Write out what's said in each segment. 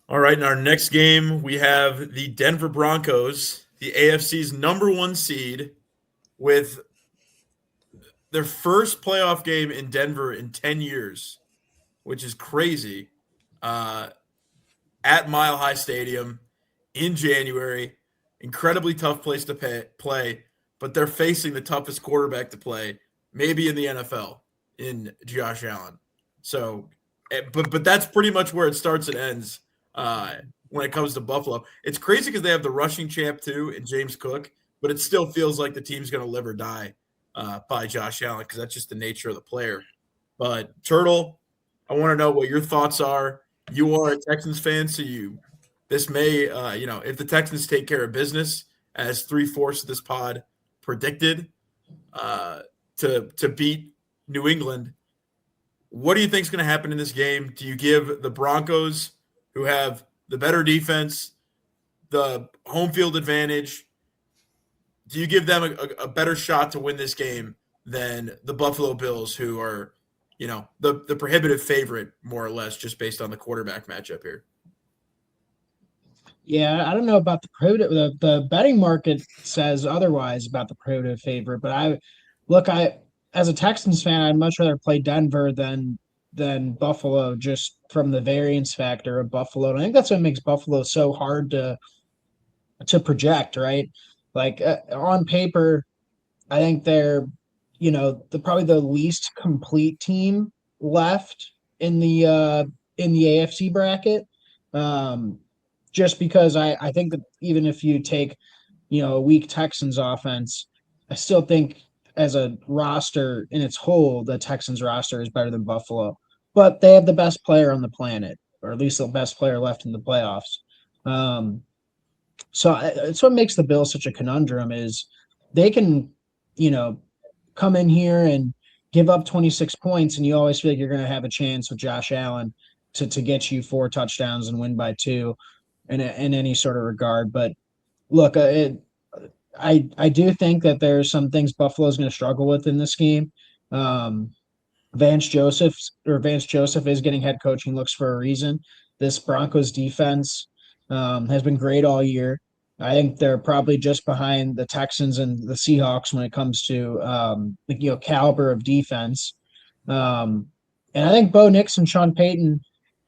All right, in our next game, we have the Denver Broncos, the AFC's number one seed, with their first playoff game in Denver in 10 years, which is crazy, uh, at Mile High Stadium in January. Incredibly tough place to play, but they're facing the toughest quarterback to play, maybe in the NFL, in Josh Allen. So, but that's pretty much where it starts and ends when it comes to Buffalo. It's crazy because they have the rushing champ too in James Cook, but it still feels like the team's going to live or die by Josh Allen because that's just the nature of the player. But Turtle, I want to know what your thoughts are. You are a Texans fan, so this may if the Texans take care of business, as 3/4 of this pod predicted, to beat New England. What do you think is going to happen in this game? Do you give the Broncos, who have the better defense, the home field advantage, do you give them a better shot to win this game than the Buffalo Bills, who are, the prohibitive favorite, more or less, just based on the quarterback matchup here? Yeah, I don't know about the prohibitive. The betting market says otherwise about the prohibitive favorite, but I as a Texans fan, I'd much rather play Denver than Buffalo, just from the variance factor of Buffalo. And I think that's what makes Buffalo so hard to project, right? Like on paper, I think they're probably the least complete team left in the AFC bracket. Um, just because I think that even if you take, a weak Texans offense, I still think as a roster in its whole, the Texans roster is better than Buffalo. But they have the best player on the planet, or at least the best player left in the playoffs. Um, it's what makes the Bills such a conundrum is they can, you know, come in here and give up 26 points, and you always feel like you're going to have a chance with Josh Allen to get you 4 touchdowns and win by two in any sort of regard. But look, I do think that there's some things Buffalo's going to struggle with in this game. Um, Vance Joseph is getting head coaching looks for a reason. This Broncos defense has been great all year. I think they're probably just behind the Texans and the Seahawks when it comes to caliber of defense. Um, and I think Bo Nix and Sean Payton,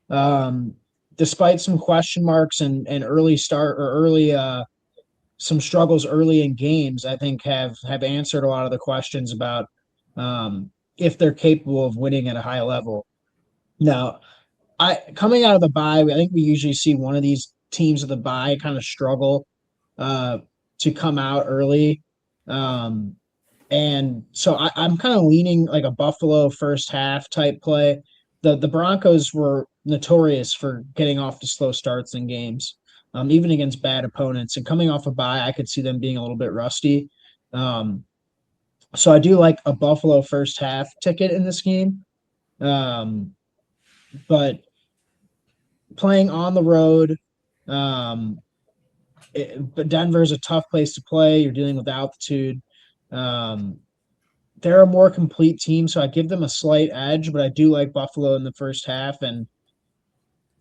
um, despite some question marks and early start or early some struggles early in games, I think have answered a lot of the questions about if they're capable of winning at a high level. Now, I coming out of the bye, I think we usually see one of these teams of the bye kind of struggle uh, to come out early. Um, and so I'm kind of leaning like a Buffalo first half type play. The Broncos were notorious for getting off to slow starts in games, even against bad opponents. And coming off a bye, I could see them being a little bit rusty. Um, so I do like a Buffalo first half ticket in this game. Um, but playing on the road, um, but Denver is a tough place to play. You're dealing with altitude. Um, they're a more complete team, so I give them a slight edge, but I do like Buffalo in the first half. And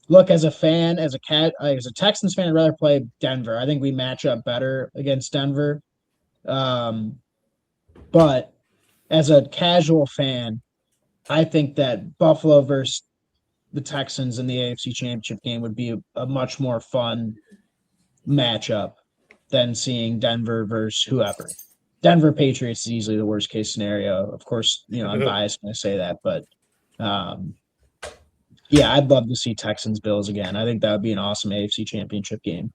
look, as a fan, as a Texans fan, I'd rather play Denver. I think we match up better against Denver. Um, but as a casual fan, I think that Buffalo versus the Texans in the AFC Championship game would be a much more fun matchup than seeing Denver versus whoever. Denver Patriots is easily the worst case scenario. Of course, I'm biased when I say that, but um, yeah, I'd love to see Texans Bills again. I think that would be an awesome AFC Championship game.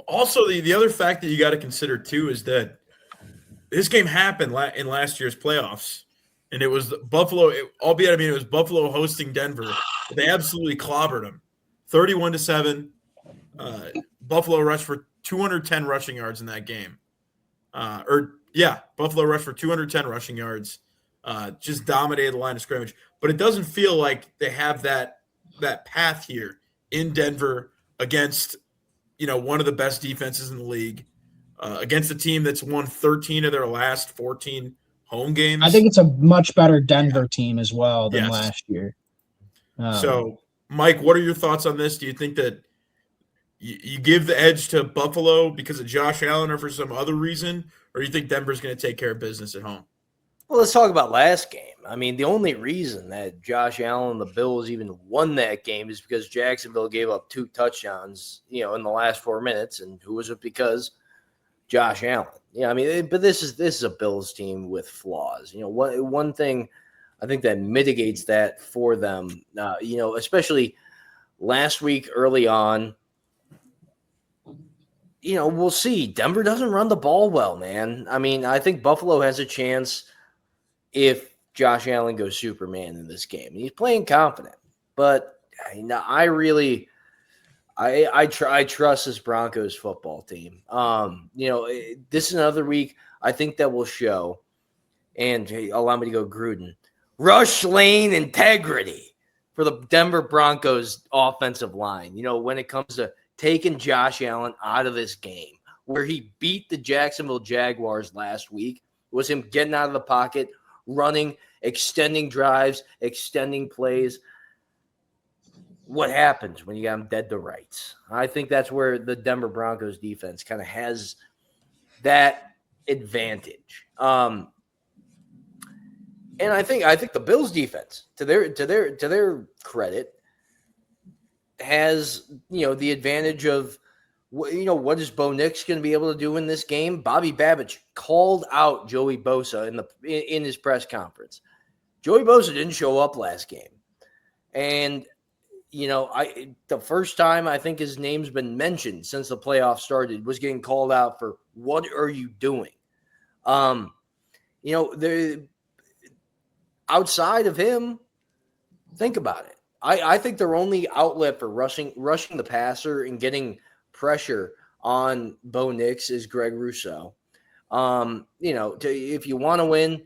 Also, the other fact that you got to consider too is that this game happened in last year's playoffs, and it was Buffalo. Albeit, I mean, it was Buffalo hosting Denver. But they absolutely clobbered them, 31-7. Buffalo rushed for 210 rushing yards in that game. Buffalo rushed for 210 rushing yards. Just dominated the line of scrimmage. But it doesn't feel like they have that path here in Denver against one of the best defenses in the league, against a team that's won 13 of their last 14 home I games. think it's a much better Denver team as well than Yes. last year. So Mike, what are your thoughts on this? Do you think that you give the edge to Buffalo because of Josh Allen or for some other reason, or do you think Denver's going to take care of business at home? Well, let's talk about last game. I mean, the only reason that Josh Allen and the Bills even won that game is because Jacksonville gave up 2 touchdowns, in the last 4 minutes. And who was it? Because Josh Allen. I mean, but this is a Bills team with flaws. One thing I think that mitigates that for them, especially last week early on, we'll see. Denver doesn't run the ball well, man. I mean, I think Buffalo has a chance if Josh Allen goes Superman in this game. He's playing confident, but I trust this Broncos football team. This is another week I think that will show, and allow me to go Gruden, rush lane integrity for the Denver Broncos offensive line. When it comes to taking Josh Allen out of this game, where he beat the Jacksonville Jaguars last week, was him getting out of the pocket, running, extending drives, extending plays. What happens when you got him dead to rights? I think that's where the Denver Broncos defense kind of has that advantage. And I think the Bills defense, to their credit, has the advantage of what is Bo Nix going to be able to do in this game? Bobby Babbitt called out Joey Bosa in his press conference. Joey Bosa didn't show up last game, and the first time I think his name's been mentioned since the playoffs started was getting called out for what are you doing? Outside of him, think about it. I think their only outlet for rushing the passer and getting pressure on Bo Nix is Greg Rousseau. If you want to win,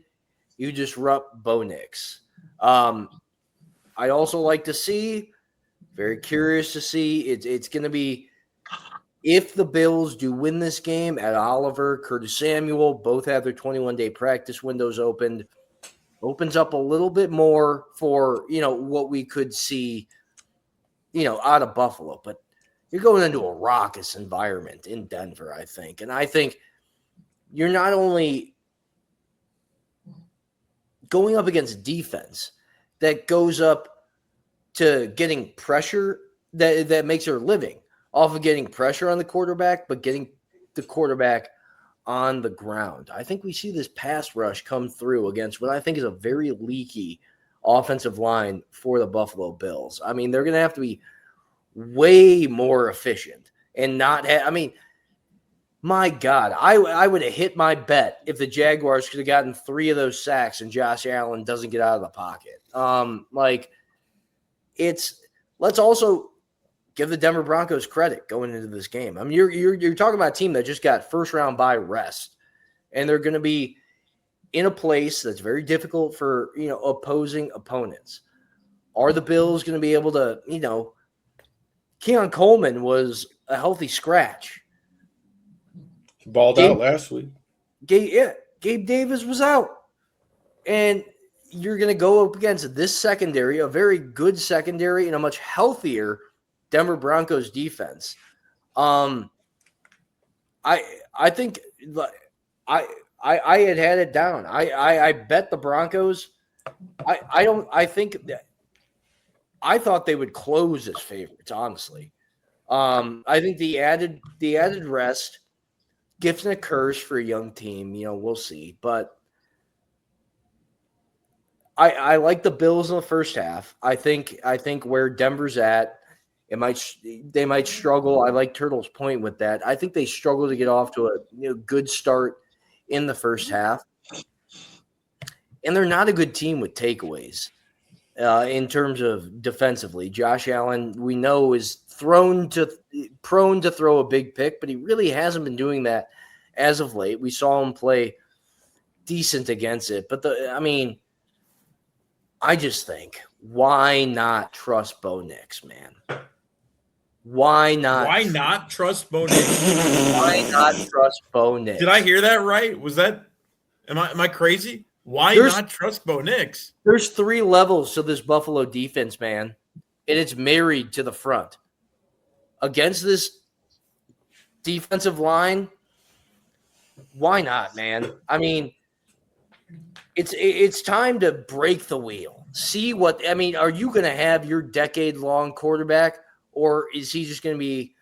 you disrupt Bo Nix. I'd also like to see, very curious to see, it's going to be, if the Bills do win this game, at Oliver, Curtis Samuel, both have their 21-day practice windows opens up a little bit more for, what we could see, out of Buffalo. But you're going into a raucous environment in Denver, I think. And I think you're not only going up against defense that goes up to getting pressure that makes their living off of getting pressure on the quarterback, but getting the quarterback on the ground. I think we see this pass rush come through against what I think is a very leaky offensive line for the Buffalo Bills. I mean, they're going to have to be way more efficient and not my God, I would have hit my bet if the Jaguars could have gotten 3 of those sacks and Josh Allen doesn't get out of the pocket. Let's also give the Denver Broncos credit going into this game. I mean, you're talking about a team that just got first round bye rest, and they're going to be in a place that's very difficult for opposing opponents. Are the Bills going to be able to? Keon Coleman was a healthy scratch. He balled out last week. Gabe Davis was out, and you're going to go up against this secondary, a very good secondary, and a much healthier Denver Broncos defense. I think I had it down. I bet the Broncos. I thought they would close as favorites, honestly. I think the added rest, gift and a curse for a young team. We'll see, but I like the Bills in the first half. I think where Denver's at, they might struggle. I like Turtle's point with that. I think they struggle to get off to a good start in the first half, and they're not a good team with takeaways in terms of defensively. Josh Allen, we know, is prone to throw a big pick, but he really hasn't been doing that as of late. We saw him play decent against it, but I just think, why not trust Bo Nix, man? Why not? Why not trust Bo Nix? Why not trust Bo Nix? Did I hear that right? Was that? Am I crazy? Why not trust Bo Nix? There's 3 levels to this Buffalo defense, man. and it's married to the front. Against this defensive line, why not, man? I mean, it's time to break the wheel. See what – I mean, are you going to have your decade-long quarterback, or is he just going to be,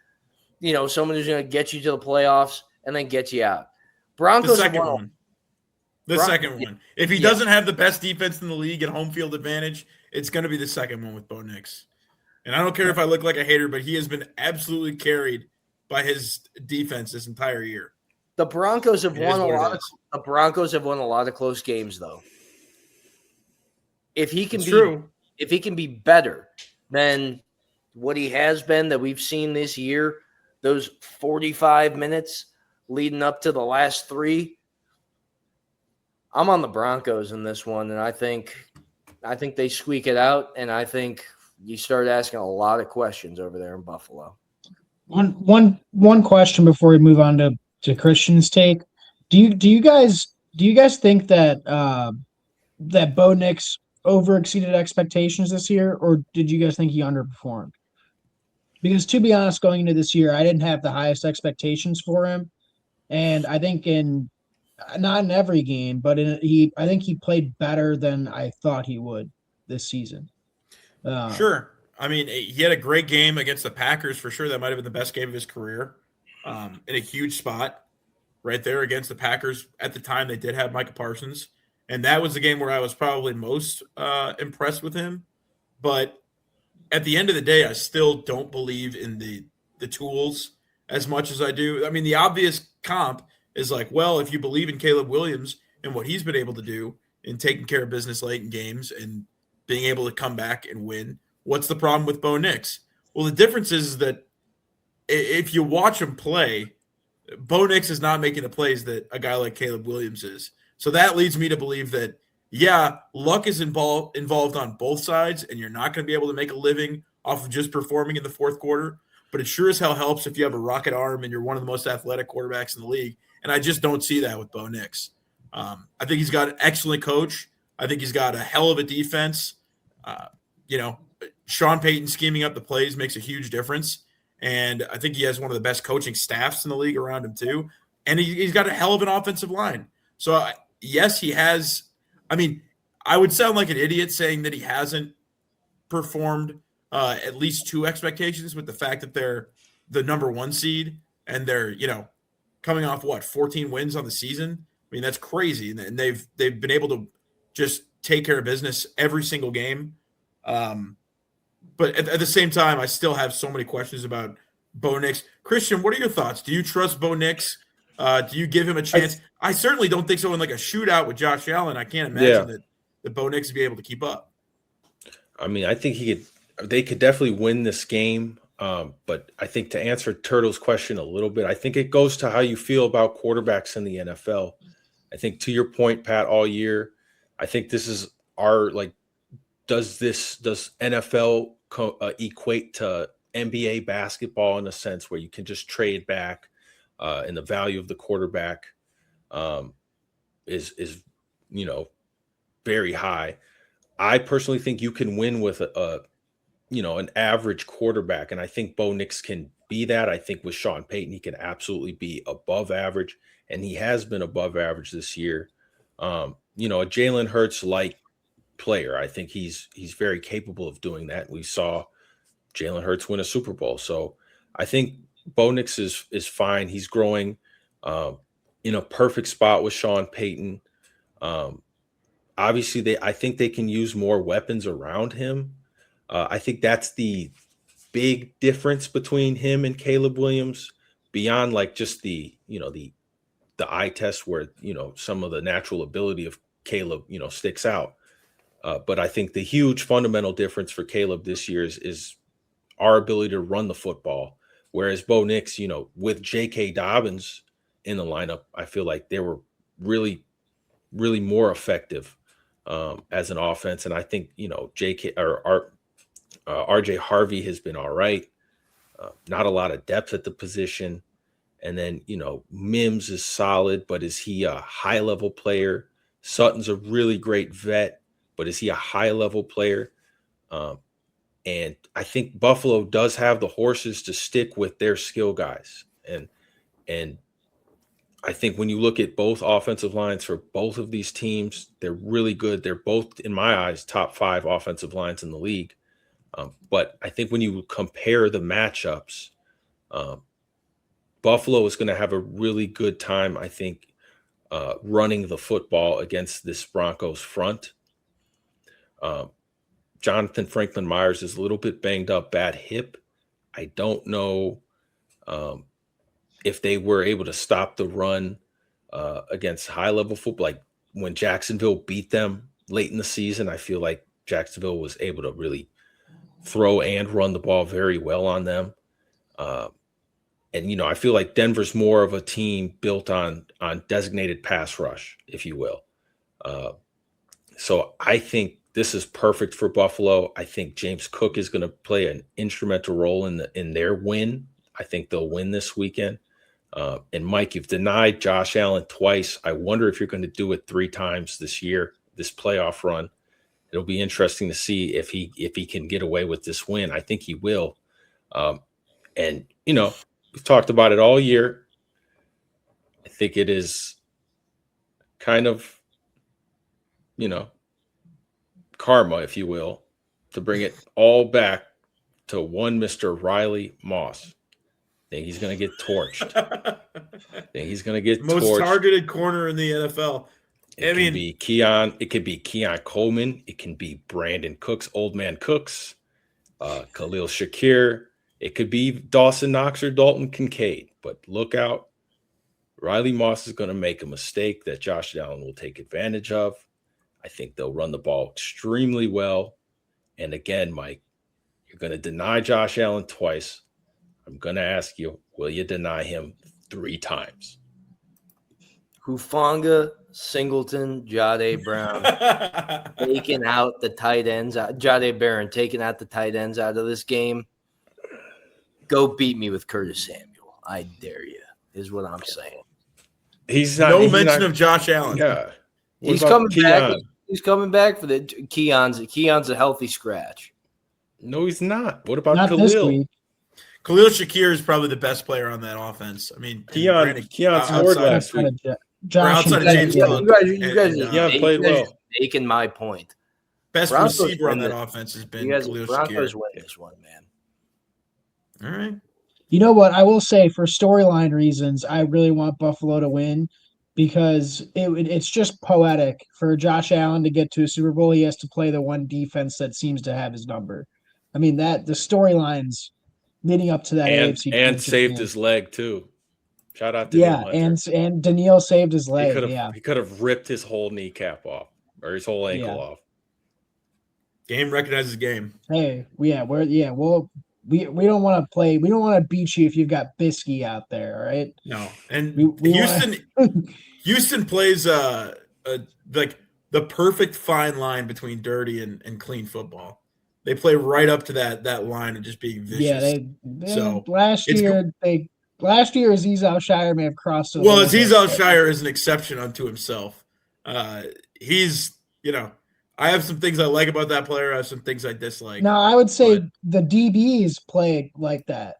someone who's going to get you to the playoffs and then get you out? Broncos The second one. If he doesn't have the best defense in the league and home field advantage, it's going to be the second one with Bo Nix. And I don't care if I look like a hater, but he has been absolutely carried by his defense this entire year. The Broncos have won a lot. The Broncos have won a lot of close games, though. If he can be better than what he has been that we've seen this year, those 45 minutes leading up to the last 3, I'm on the Broncos in this one, and I think they squeak it out, and I think you start asking a lot of questions over there in Buffalo. One question before we move on to Christian's take. Do you guys think that that Bo Nix overexceeded expectations this year, or did you guys think he underperformed? Because to be honest, going into this year, I didn't have the highest expectations for him, and I think not in every game, but I think he played better than I thought he would this season. Sure. I mean, he had a great game against the Packers for sure. That might have been the best game of his career. In a huge spot right there against the Packers. At the time, they did have Micah Parsons, and that was the game where I was probably most impressed with him. But at the end of the day, I still don't believe in the tools as much as I do. I mean, the obvious comp is like, well, if you believe in Caleb Williams and what he's been able to do in taking care of business late in games and being able to come back and win, what's the problem with Bo Nix? Well, the difference is that if you watch him play, Bo Nix is not making the plays that a guy like Caleb Williams is. So that leads me to believe that, yeah, luck is involved on both sides, and you're not going to be able to make a living off of just performing in the fourth quarter. But it sure as hell helps if you have a rocket arm and you're one of the most athletic quarterbacks in the league. And I just don't see that with Bo Nix. I think he's got an excellent coach. I think he's got a hell of a defense. Sean Payton scheming up the plays makes a huge difference. And I think he has one of the best coaching staffs in the league around him too. And he's got a hell of an offensive line. So, yes, he has – I mean, I would sound like an idiot saying that he hasn't performed at least to expectations with the fact that they're the number 1 seed and they're, coming off 14 wins on the season. I mean, that's crazy. And they've been able to just take care of business every single game. But at the same time, I still have so many questions about Bo Nix. Christian, what are your thoughts? Do you trust Bo Nix? Do you give him a chance? I certainly don't think so in like a shootout with Josh Allen. I can't imagine that Bo Nix would be able to keep up. I mean, I think they could definitely win this game. But I think to answer Turtle's question a little bit, I think it goes to how you feel about quarterbacks in the NFL. I think to your point, Pat, all year, I think this is does NFL equate to NBA basketball in a sense where you can just trade back and the value of the quarterback is very high. I personally think you can win with an average quarterback, and I think Bo Nix can be that. I think with Sean Payton, he can absolutely be above average, and he has been above average this year. A Jalen Hurts-like player. I think he's very capable of doing that. We saw Jalen Hurts win a Super Bowl. So I think Bo Nix is fine. He's growing in a perfect spot with Sean Payton. Obviously, I think they can use more weapons around him. I think that's the big difference between him and Caleb Williams, beyond like just the eye test where, some of the natural ability of Caleb, sticks out. But I think the huge fundamental difference for Caleb this year is our ability to run the football. Whereas Bo Nix, with J.K. Dobbins in the lineup, I feel like they were really, really more effective as an offense. And I think, RJ Harvey has been all right. Not a lot of depth at the position. And then, Mims is solid, but is he a high-level player? Sutton's a really great vet, but is he a high-level player? And I think Buffalo does have the horses to stick with their skill guys. And I think when you look at both offensive lines for both of these teams, they're really good. They're both, in my eyes, top 5 offensive lines in the league. But I think when you compare the matchups, Buffalo is going to have a really good time, I think, running the football against this Broncos front. Jonathan Franklin Myers is a little bit banged up, bad hip. I don't know if they were able to stop the run against high-level football. Like when Jacksonville beat them late in the season, I feel like Jacksonville was able to really throw and run the ball very well on them. And, I feel like Denver's more of a team built on designated pass rush, if you will. So I think this is perfect for Buffalo. I think James Cook is going to play an instrumental role in their win. I think they'll win this weekend. And Mike, you've denied Josh Allen twice. I wonder if you're going to do it 3 times this year, this playoff run. It'll be interesting to see if he can get away with this win. I think he will. And we've talked about it all year. I think it is kind of, karma, if you will, to bring it all back to one Mr. Riley Moss. I think he's going to get torched. Most targeted corner in the NFL. It could be Keon Coleman. It can be Brandon Cooks, Old Man Cooks, Khalil Shakir. It could be Dawson Knox or Dalton Kincaid. But look out. Riley Moss is going to make a mistake that Josh Allen will take advantage of. I think they'll run the ball extremely well. And again, Mike, you're going to deny Josh Allen twice. I'm going to ask you, will you deny him 3 times? Hufanga, Singleton, Jahdae Brown taking out the tight ends. Jahdae Barron taking out the tight ends out of this game. Go beat me with Curtis Samuel. I dare you, is what I'm saying. He's not. No mention of Josh Allen. Yeah. He's coming back. He's coming back for the Keon's a healthy scratch. No, he's not. What about Not Khalil? this week. Khalil Shakir is probably the best player on that offense. I mean, Keon scored last week. Outside of James Cook. You guys played well. Making my point. Best Broncos receiver on win that offense has been You guys, Khalil Broncos Shakir. win this one, man. All right. You know what? I will say for storyline reasons, I really want Buffalo to win because it's just poetic for Josh Allen to get to a Super Bowl. He has to play the one defense that seems to have his number. I mean, the storylines leading up to that AFC and saved his leg too. Shout out to and Daniil saved his leg. He could have ripped his whole kneecap off or his whole ankle off. Game recognizes game. Hey, we don't want to play. We don't want to beat you if you've got Bisky out there, all right? No, and Houston plays like the perfect fine line between dirty and clean football. They play right up to that line of just being vicious. Yeah, last year Aziz Al-Shire may have crossed. Aziz Al-Shire is an exception unto himself. He's I have some things I like about that player. I have some things I dislike. No, I would say the DBs play like that.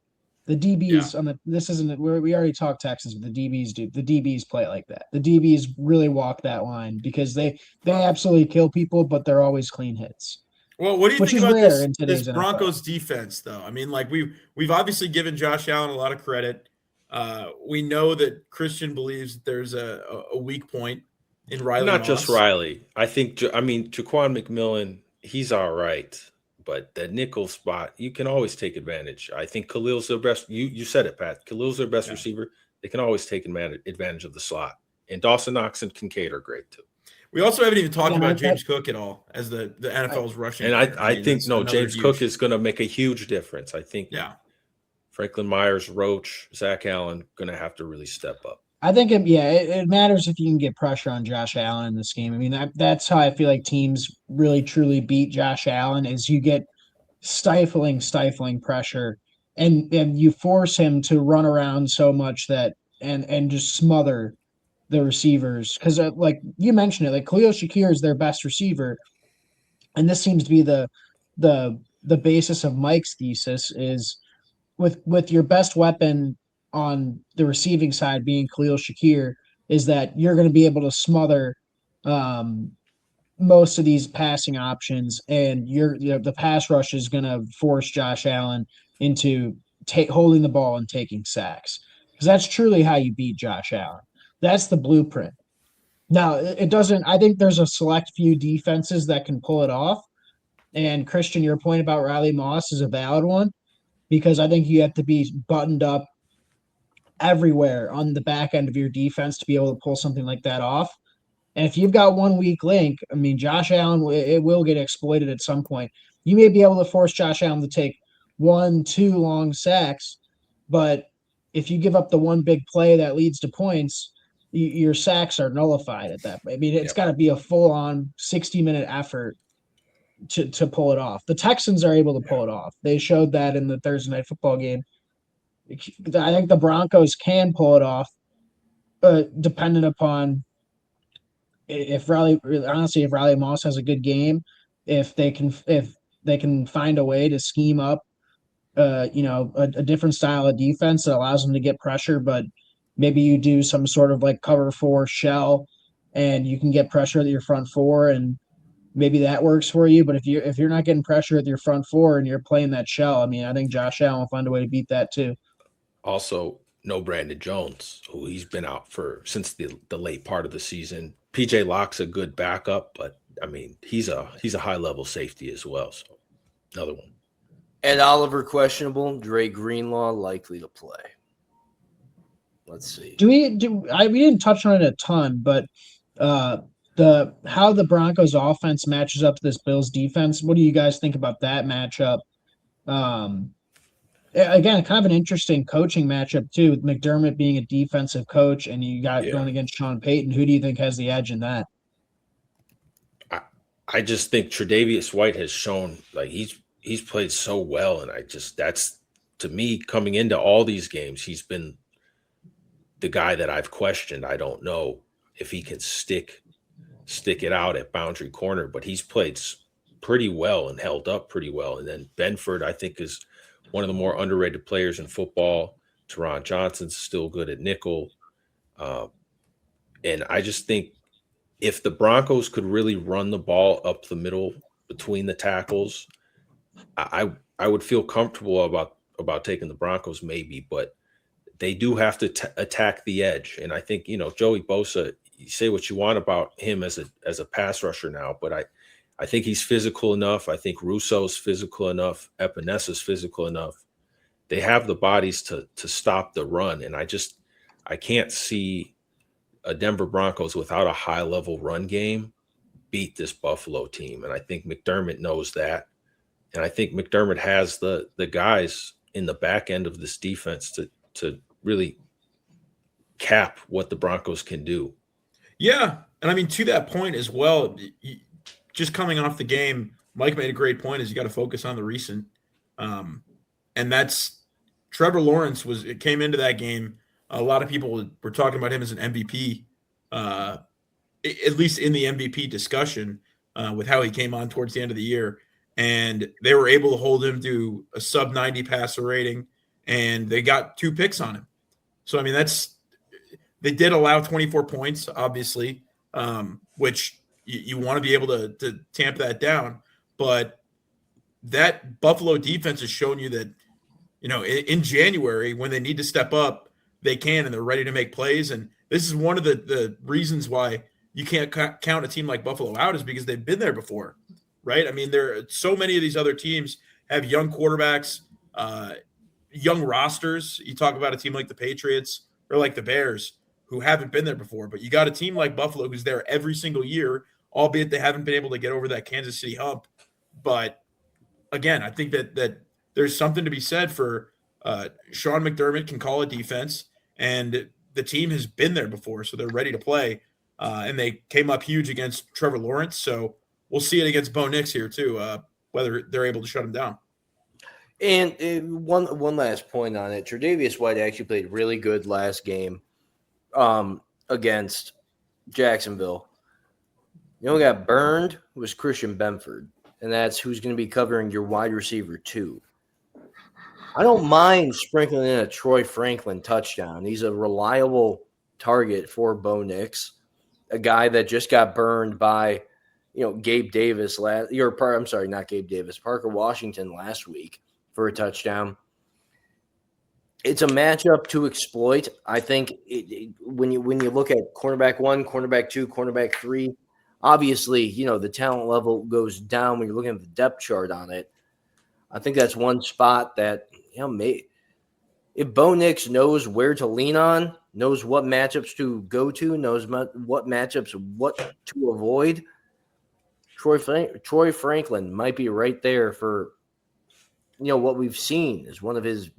The DBs this isn't we already talked Texans, but the DBs do. The DBs play like that. The DBs really walk that line because they absolutely kill people, but they're always clean hits. Well, what do you think about this Broncos defense, though? I mean, like we've obviously given Josh Allen a lot of credit. We know that Christian believes that there's a weak point in Riley. Not Moss. Just Riley. Jaquan McMillan, he's all right, but the nickel spot, you can always take advantage. I think Khalil's their best. You said it, Pat. Khalil's their best receiver. They can always take advantage of the slot. And Dawson Knox and Kincaid are great too. We also haven't even talked about James Cook at all as the NFL's rushing. And I think James Cook is going to make a huge difference. I think Franklin Myers, Roach, Zach Allen going to have to really step up. I think it matters if you can get pressure on Josh Allen in this game. I mean, that's how I feel like teams really truly beat Josh Allen is you get stifling pressure and you force him to run around so much that and just smother the receivers. Because like you mentioned it, like Khalil Shakir is their best receiver. And this seems to be the the basis of Mike's thesis is with your best weapon on the receiving side being Khalil Shakir, is that you're going to be able to smother most of these passing options, and the pass rush is going to force Josh Allen into holding the ball and taking sacks, because that's truly how you beat Josh Allen. That's the blueprint. Now, it doesn't. I think there's a select few defenses that can pull it off. And Christian, your point about Riley Moss is a valid one, because I think you have to be buttoned up everywhere on the back end of your defense to be able to pull something like that off. And if you've got one weak link, I mean, Josh Allen, it will get exploited at some point. You may be able to force Josh Allen to take 1-2 long sacks, but if you give up the one big play that leads to points, your sacks are nullified at that point. I mean, it's got to be a full-on 60-minute effort to pull it off. The Texans are able to pull it off. They showed that in the Thursday night football game. I think the Broncos can pull it off, dependent upon if Riley Moss has a good game, if they can find a way to scheme up a different style of defense that allows them to get pressure, but maybe you do some sort of like cover 4 shell and you can get pressure at your front 4, and maybe that works for you. But if you're not getting pressure at your front 4 and you're playing that shell, I mean, I think Josh Allen will find a way to beat that too. Also, no Brandon Jones, who he's been out since the late part of the season. PJ Locke's a good backup, but I mean, he's a high level safety as well. So another one. Ed Oliver questionable. Dre Greenlaw likely to play. Let's see. We didn't touch on it a ton, but how the Broncos offense matches up to this Bills defense. What do you guys think about that matchup? Again, kind of an interesting coaching matchup too, with McDermott being a defensive coach, and you got going against Sean Payton. Who do you think has the edge in that? I just think Tre'Davious White has shown like he's played so well, and that's to me coming into all these games, he's been the guy that I've questioned. I don't know if he can stick it out at boundary corner, but he's played pretty well and held up pretty well. And then Benford, I think, is one of the more underrated players in football. Teron Johnson's still good at nickel. And I just think if the Broncos could really run the ball up the middle between the tackles, I would feel comfortable about taking the Broncos maybe, but they do have to attack the edge. And I think, Joey Bosa, you say what you want about him as a pass rusher now, but I think he's physical enough. I think Russo's physical enough. Epenesa's physical enough. They have the bodies to stop the run. And I can't see a Denver Broncos without a high-level run game beat this Buffalo team. And I think McDermott knows that. And I think McDermott has the guys in the back end of this defense to really cap what the Broncos can do. Yeah. And I mean, to that point as well, just coming off the game, Mike made a great point, is you got to focus on the recent. And that's Trevor Lawrence came into that game. A lot of people were talking about him as an MVP, at least in the MVP discussion, with how he came on towards the end of the year. And they were able to hold him to a sub 90 passer rating, and they got 2 picks on him. So, I mean, they did allow 24 points, obviously, which you want to be able to tamp that down. But that Buffalo defense has shown you that, in January, when they need to step up, they can, and they're ready to make plays. And this is one of the reasons why you can't count a team like Buffalo out, is because they've been there before, right? I mean, so many of these other teams have young quarterbacks, young rosters. You talk about a team like the Patriots or like the Bears who haven't been there before, but you got a team like Buffalo who's there every single year, albeit they haven't been able to get over that Kansas City hump. But again, I think that there's something to be said for Sean McDermott can call a defense, and the team has been there before, so they're ready to play. And they came up huge against Trevor Lawrence, so we'll see it against Bo Nix here too, whether they're able to shut him down. And one last point on it. Tre'Davious White actually played really good last game against Jacksonville. Got burned was Christian Benford. and that's who's going to be covering your wide receiver 2. I don't mind sprinkling in a Troy Franklin touchdown. He's a reliable target for Bo Nix, a guy that just got burned by, Gabe Davis not Gabe Davis, Parker Washington last week for a touchdown. It's a matchup to exploit. I think when you look at cornerback 1, cornerback 2, cornerback 3, obviously, the talent level goes down when you're looking at the depth chart on it. I think that's one spot that, if Bo Nix knows where to lean on, knows what matchups to go to, knows what matchups, what to avoid, Troy Franklin might be right there for, what we've seen is one of his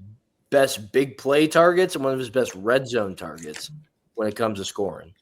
best big play targets and one of his best red zone targets when it comes to scoring.